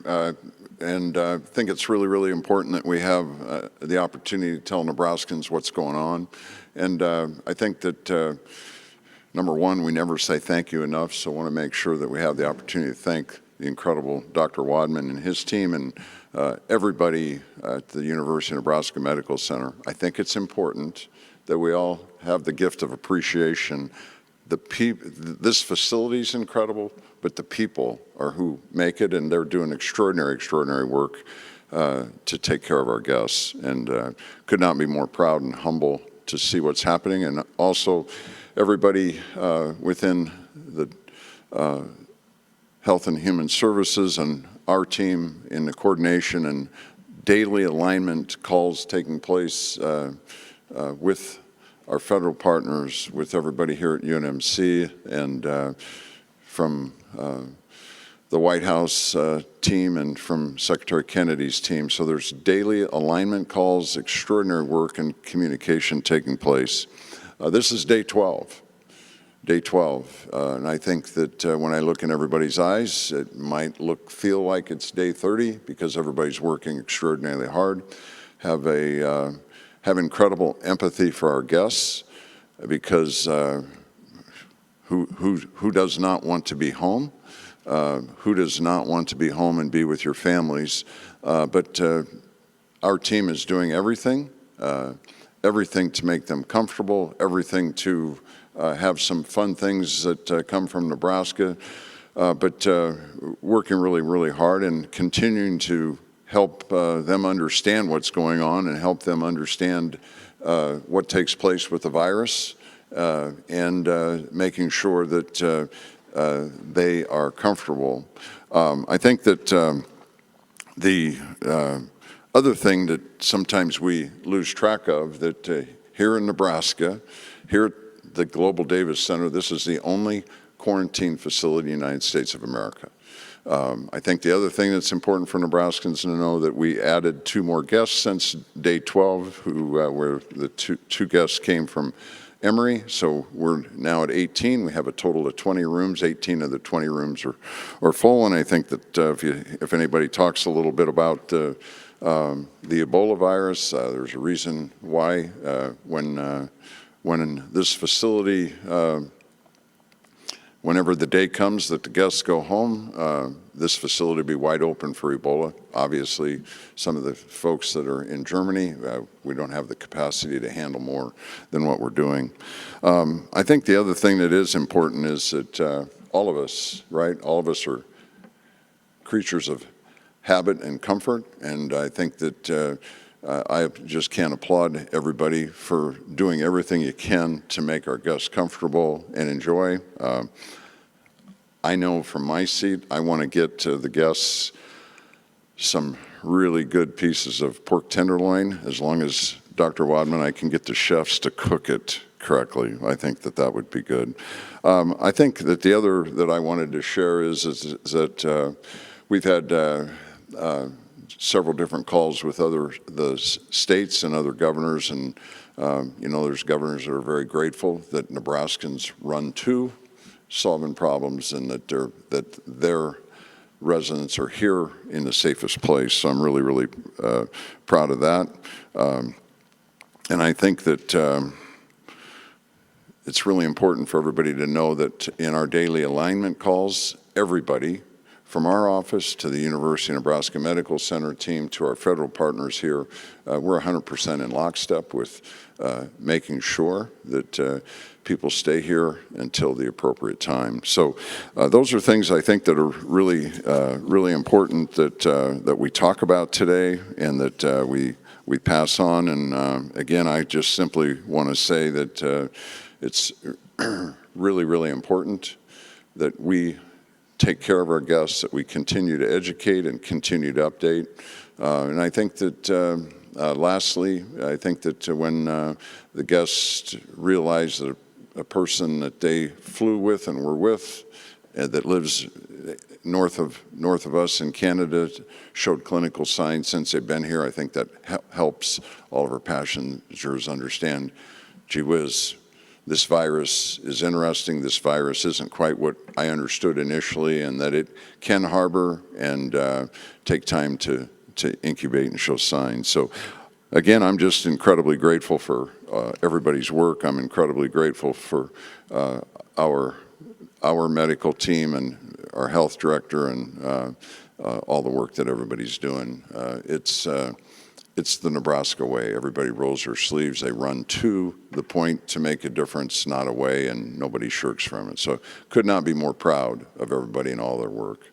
and I think it's really, really important that we have the opportunity to tell Nebraskans what's going on. And I think that, number one, we never say thank you enough, so I want to make sure that we have the opportunity to thank the incredible Dr. Wadman and his team and everybody at the University of Nebraska Medical Center. I think it's important that we all have the gift of appreciation. This facility is incredible, but the people are who make it, and they're doing extraordinary, extraordinary work to take care of our guests. And could not be more proud and humble to see what's happening. And also everybody within the Health and Human Services and our team in the coordination and daily alignment calls taking place with our federal partners, with everybody here at UNMC, and from the White House team and from Secretary Kennedy's team. So there's daily alignment calls, extraordinary work and communication taking place. This is day 12. Day 12, and I think that when I look in everybody's eyes, it might feel like it's day 30 because everybody's working extraordinarily hard. Have incredible empathy for our guests, because who does not want to be home? Who does not want to be home and be with your families? But our team is doing everything to make them comfortable, everything to have some fun things that come from Nebraska, but working really, really hard and continuing to help them understand what's going on and help them understand what takes place with the virus, and making sure that they are comfortable. I think that the other thing that sometimes we lose track of, that here in Nebraska, here at the Global Davis Center, this is the only quarantine facility in the United States of America. I think the other thing that's important for Nebraskans to know, that we added 2 more guests since day 12, who were the two guests came from Emory, so we're now at 18. We have a total of 20 rooms. 18 of the 20 rooms are full, and I think that if anybody talks a little bit about the Ebola virus, there's a reason why when in this facility, whenever the day comes that the guests go home, this facility will be wide open for Ebola. Obviously, some of the folks that are in Germany, we don't have the capacity to handle more than what we're doing. I think the other thing that is important is that all of us, right, all of us are creatures of habit and comfort, and I think that I just can't applaud everybody for doing everything you can to make our guests comfortable and enjoy. I know from my seat, I want to get to the guests some really good pieces of pork tenderloin. As long as Dr. Wadman, I can get the chefs to cook it correctly, I think that that would be good. I think that the other that I wanted to share is that we've had several different calls with the states and other governors, and there's governors that are very grateful that Nebraskans run to solving problems, and that their residents are here in the safest place. So I'm really, really proud of that. And I think that it's really important for everybody to know that in our daily alignment calls, everybody from our office to the University of Nebraska Medical Center team to our federal partners here, we're 100% in lockstep with making sure that people stay here until the appropriate time. So those are things I think that are really, really important that we talk about today and that we pass on. And again, I just simply want to say that it's really, really important that we take care of our guests, that we continue to educate and continue to update. And I think that lastly, I think that when the guests realize that a person that they flew with and were with that lives north of us in Canada showed clinical signs since they've been here, I think that helps all of our passengers understand, gee whiz, this virus is interesting. This virus isn't quite what I understood initially, and that it can harbor and take time to incubate and show signs. So again, I'm just incredibly grateful for everybody's work. I'm incredibly grateful for our medical team and our health director and all the work that everybody's doing. It's the Nebraska way. Everybody rolls their sleeves. They run to the point to make a difference, not away, and nobody shirks from it. So could not be more proud of everybody and all their work.